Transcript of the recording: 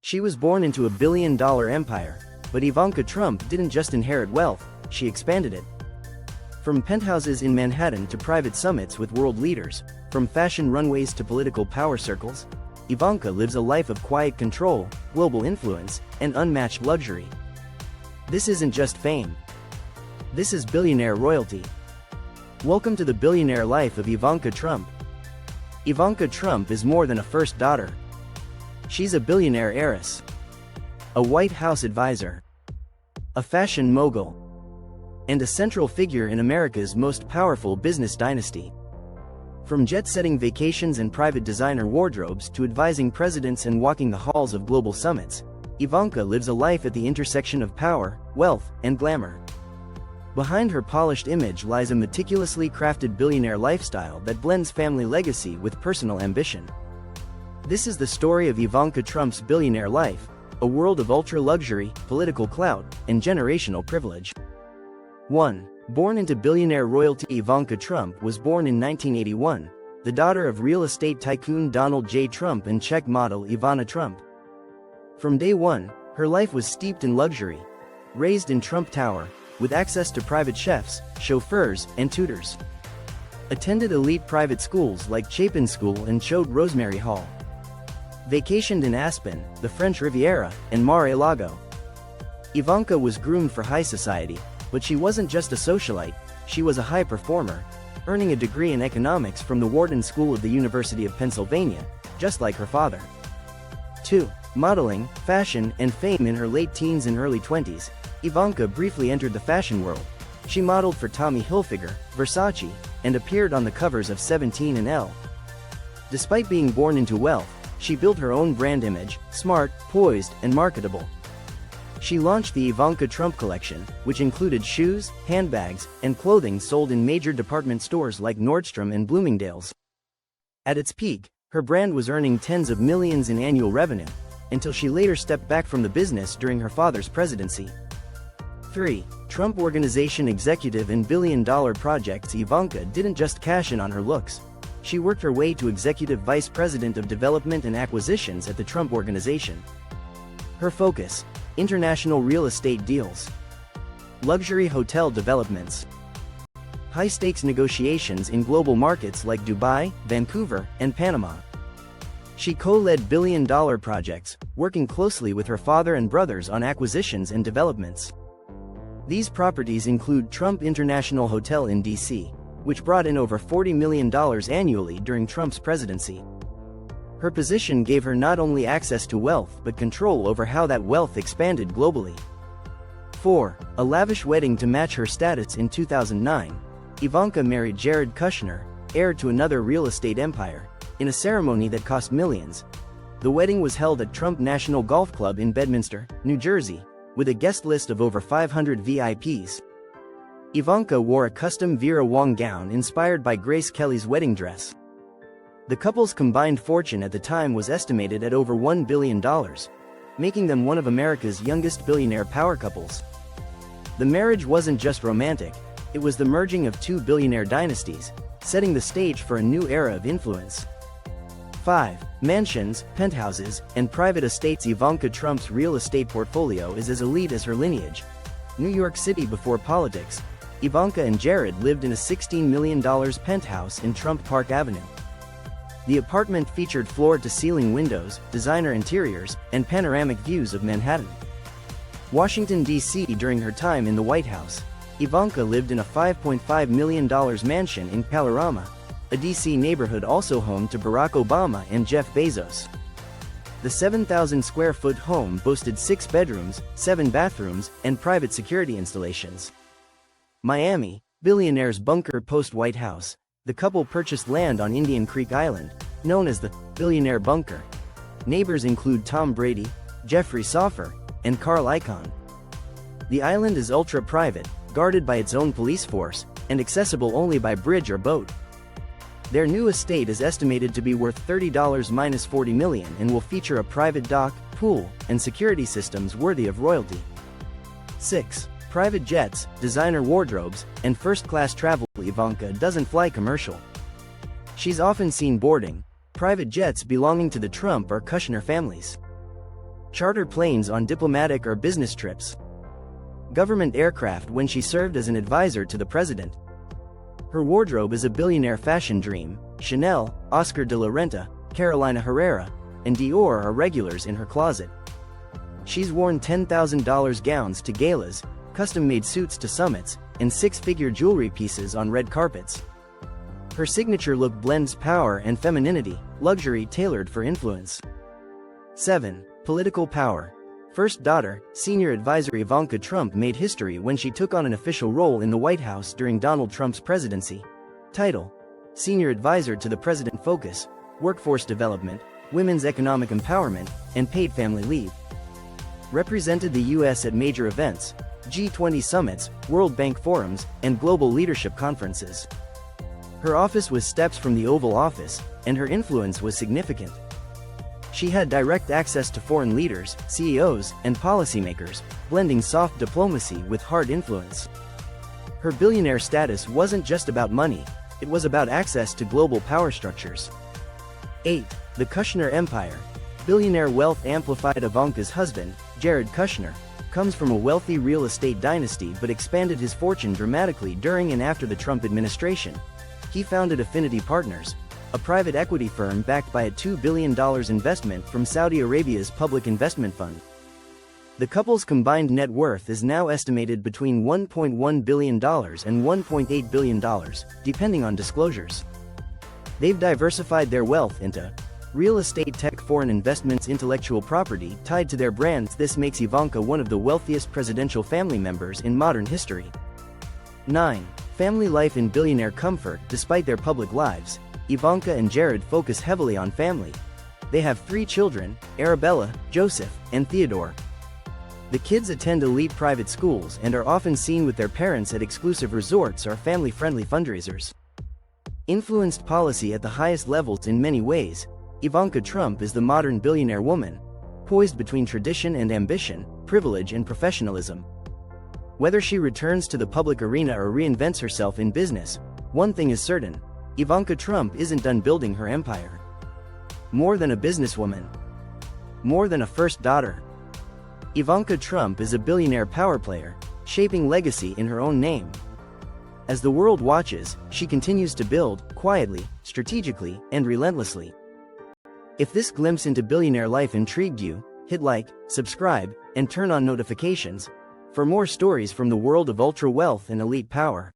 She was born into a billion-dollar empire, but Ivanka Trump didn't just inherit wealth, she expanded it. From penthouses in Manhattan to private summits with world leaders, from fashion runways to political power circles, Ivanka lives a life of quiet control, global influence, and unmatched luxury. This isn't just fame. This is billionaire royalty. Welcome to the billionaire life of Ivanka Trump. Ivanka Trump is more than a first daughter. She's a billionaire heiress, a White House advisor, a fashion mogul, and a central figure in America's most powerful business dynasty. From jet-setting vacations and private designer wardrobes to advising presidents and walking the halls of global summits, Ivanka lives a life at the intersection of power, wealth, and glamour. Behind her polished image lies a meticulously crafted billionaire lifestyle that blends family legacy with personal ambition. This is the story of Ivanka Trump's billionaire life, a world of ultra-luxury, political clout, and generational privilege. 1. Born into billionaire royalty. Ivanka Trump was born in 1981, the daughter of real estate tycoon Donald J. Trump and Czech model Ivana Trump. From day one, her life was steeped in luxury. Raised in Trump Tower, with access to private chefs, chauffeurs, and tutors. Attended elite private schools like Chapin School and Chode Rosemary Hall. Vacationed in Aspen, the French Riviera, and Mar-a-Lago. Ivanka was groomed for high society, but she wasn't just a socialite, she was a high performer, earning a degree in economics from the Wharton School of the University of Pennsylvania, just like her father. 2. Modeling, fashion, and fame. In her late teens and early 20s, Ivanka briefly entered the fashion world. She modeled for Tommy Hilfiger, Versace, and appeared on the covers of 17 and Elle. Despite being born into wealth, she built her own brand image, smart, poised, and marketable. She launched the Ivanka Trump collection, which included shoes, handbags, and clothing sold in major department stores like Nordstrom and Bloomingdale's. At its peak, her brand was earning tens of millions in annual revenue, until she later stepped back from the business during her father's presidency. 3. Trump Organization executive in billion-dollar projects. Ivanka didn't just cash in on her looks. She worked her way to executive vice president of development and acquisitions at the Trump Organization. Her focus: international real estate deals, luxury hotel developments, high-stakes negotiations in global markets like Dubai, Vancouver, and Panama. She co-led billion-dollar projects, working closely with her father and brothers on acquisitions and developments. These properties include Trump International Hotel in D.C., which brought in over $40 million annually during Trump's presidency. Her position gave her not only access to wealth but control over how that wealth expanded globally. 4. A lavish wedding. To match her status in 2009, Ivanka married Jared Kushner, heir to another real estate empire, in a ceremony that cost millions. The wedding was held at Trump National Golf Club in Bedminster, New Jersey, with a guest list of over 500 VIPs. Ivanka wore a custom Vera Wang gown inspired by Grace Kelly's wedding dress. The couple's combined fortune at the time was estimated at over $1 billion, making them one of America's youngest billionaire power couples. The marriage wasn't just romantic, it was the merging of two billionaire dynasties, setting the stage for a new era of influence. 5. Mansions, penthouses, and private estates. Ivanka Trump's real estate portfolio is as elite as her lineage. New York City before politics, Ivanka and Jared lived in a $16 million penthouse in Trump Park Avenue. The apartment featured floor-to-ceiling windows, designer interiors, and panoramic views of Manhattan. Washington, D.C. During her time in the White House, Ivanka lived in a $5.5 million mansion in Kalorama, a D.C. neighborhood also home to Barack Obama and Jeff Bezos. The 7,000-square-foot home boasted 6 bedrooms, 7 bathrooms, and private security installations. Miami, Billionaire's Bunker. Post-White House, the couple purchased land on Indian Creek Island, known as the Billionaire Bunker. Neighbors include Tom Brady, Jeffrey Soffer, and Carl Icahn. The island is ultra-private, guarded by its own police force, and accessible only by bridge or boat. Their new estate is estimated to be worth $40–40 million and will feature a private dock, pool, and security systems worthy of royalty. 6. Private jets, designer wardrobes, and first-class travel. Ivanka doesn't fly commercial. She's often seen boarding private jets belonging to the Trump or Kushner families. charter planes on diplomatic or business trips, government aircraft when she served as an advisor to the president. Her wardrobe is a billionaire fashion dream. Chanel, Oscar de la Renta, Carolina Herrera, and Dior are regulars in her closet. She's worn $10,000 gowns to galas, custom-made suits to summits, and six-figure jewelry pieces on red carpets. Her signature look blends power and femininity, luxury tailored for influence. 7. Political power. First daughter, senior advisor Ivanka Trump made history when she took on an official role in the White House during Donald Trump's presidency. Title: Senior Advisor to the President. Focus: Workforce Development, Women's Economic Empowerment, and Paid Family Leave. Represented the U.S. at major events, G20 summits, World Bank forums, and global leadership conferences. Her office was steps from the Oval Office, and her influence was significant. She had direct access to foreign leaders, CEOs, and policymakers, blending soft diplomacy with hard influence. Her billionaire status wasn't just about money, it was about access to global power structures. 8. The Kushner Empire. Billionaire wealth amplified. Ivanka's husband, Jared Kushner, comes from a wealthy real estate dynasty but expanded his fortune dramatically during and after the Trump administration. He founded Affinity Partners, a private equity firm backed by a $2 billion investment from Saudi Arabia's public investment fund. The couple's combined net worth is now estimated between $1.1 billion and $1.8 billion, depending on disclosures. They've diversified their wealth into real estate, tech, foreign investments, intellectual property tied to their brands. This makes Ivanka one of the wealthiest presidential family members in modern history. 9. Family life in billionaire comfort. Despite their public lives, Ivanka and Jared focus heavily on family. They have 3 children, Arabella, Joseph, and Theodore. The kids attend elite private schools and are often seen with their parents at exclusive resorts or family-friendly fundraisers. Influenced policy at the highest levels. In many ways, Ivanka Trump is the modern billionaire woman, poised between tradition and ambition, privilege and professionalism. Whether she returns to the public arena or reinvents herself in business, one thing is certain: Ivanka Trump isn't done building her empire. More than a businesswoman, more than a first daughter, Ivanka Trump is a billionaire power player, shaping legacy in her own name. As the world watches, she continues to build, quietly, strategically, and relentlessly. If this glimpse into billionaire life intrigued you, hit like, subscribe, and turn on notifications for more stories from the world of ultra wealth and elite power.